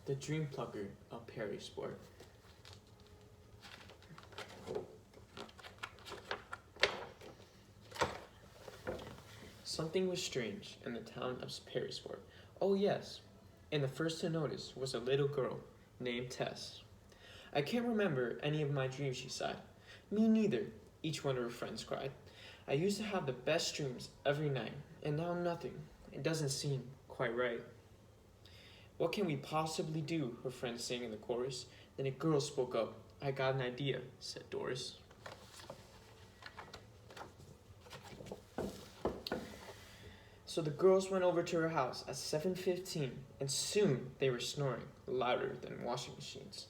The Dream Plucker of Perrysport. Something was strange in the town of Perrysport. Oh yes, and the first to notice was a little girl named Tess. I can't remember any of my dreams, she sighed. Me neither, each one of her friends cried. I used to have the best dreams every night, and now nothing. It doesn't seem quite right. What can we possibly do? Her friends sang in the chorus. Then a girl spoke up. I got an idea, said Doris. So the girls went over to her house at 7:15, and soon they were snoring louder than washing machines.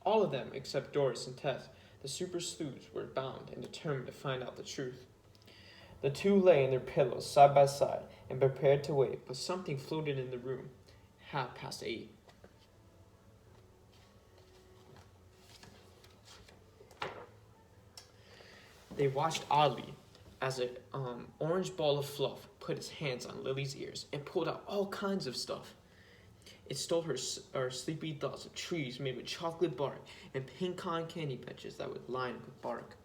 All of them, except Doris and Tess, the super sleuths, were bound and determined to find out the truth. The two lay in their pillows side by side and prepared to wait, but something floated in the room. 8:30. They watched oddly as an orange ball of fluff put its hands on Lily's ears and pulled out all kinds of stuff. It stole her sleepy thoughts of trees made with chocolate bark and pink cotton candy patches that would line with bark.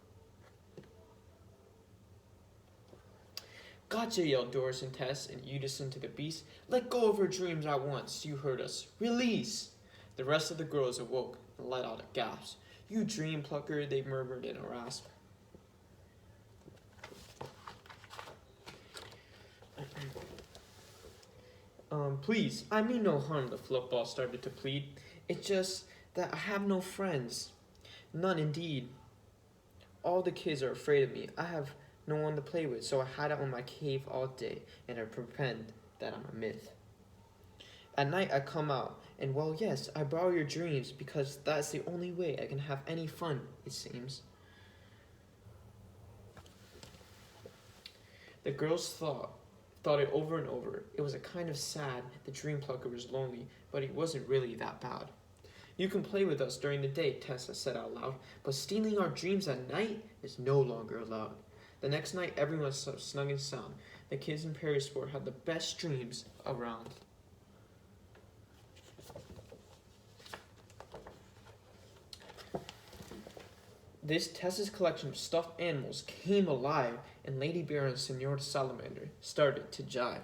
Gotcha, yelled Doris and Tess in unison to the beast. Let go of her dreams at once, you heard us. Release! The rest of the girls awoke and let out a gasp. You dream plucker, they murmured in a rasp. Please, I mean no harm, the fluff ball started to plead. It's just that I have no friends. None indeed. All the kids are afraid of me. I have no one to play with, so I hide out in my cave all day and I pretend that I'm a myth. At night I come out, and well, yes, I borrow your dreams because that's the only way I can have any fun, it seems. The girls thought it over and over. It was a kind of sad. The dream plucker was lonely, but he wasn't really that bad. You can play with us during the day, Tessa said out loud, but stealing our dreams at night is no longer allowed. The next night, everyone was snug and sound. The kids in Perrysport had the best dreams around. This Tessa's collection of stuffed animals came alive, and Lady Bear and Senor Salamander started to jive.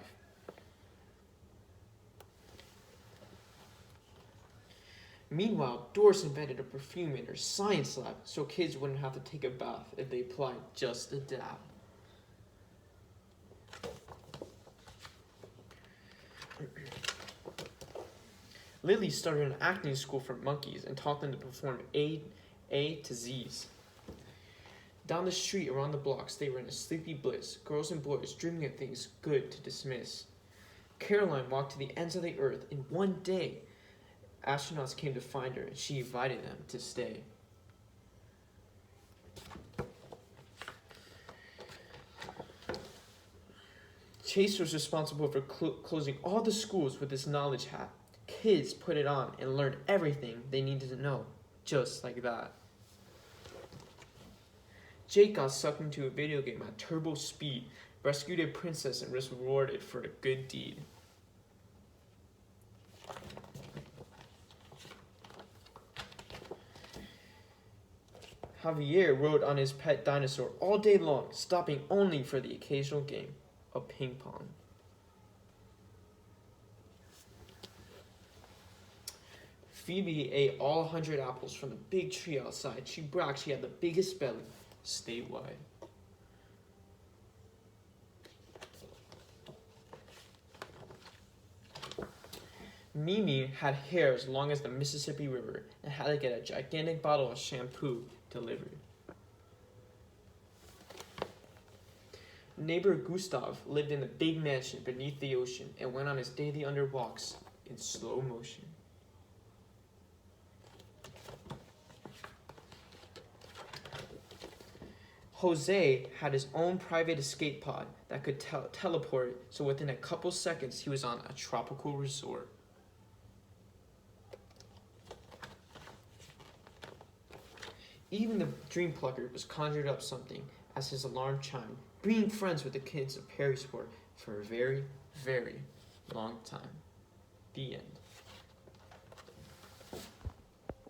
Meanwhile, Doris invented a perfume in her science lab so kids wouldn't have to take a bath if they applied just a dab. Lily started an acting school for monkeys and taught them to perform A to Z's. Down the street around the blocks, they were in a sleepy bliss, girls and boys dreaming of things good to dismiss. Carolyn walked to the ends of the earth in one day. Astronauts came to find her, and she invited them to stay. Chase was responsible for closing all the schools with his knowledge hat. Kids put it on and learned everything they needed to know, just like that. Jake got sucked into a video game at turbo speed, rescued a princess, and was rewarded for a good deed. Javier rode on his pet dinosaur all day long, stopping only for the occasional game of ping pong. Phoebe ate all 100 apples from the big tree outside. She bragged she had the biggest belly statewide. Mimi had hair as long as the Mississippi River and had to get a gigantic bottle of shampoo delivered. Neighbor Gustav lived in a big mansion beneath the ocean and went on his daily underwalks in slow motion. Jose had his own private escape pod that could teleport, so within a couple seconds he was on a tropical resort. Even the dream plucker was conjured up something as his alarm chimed, being friends with the kids of Perrysport for a very, very long time. The end.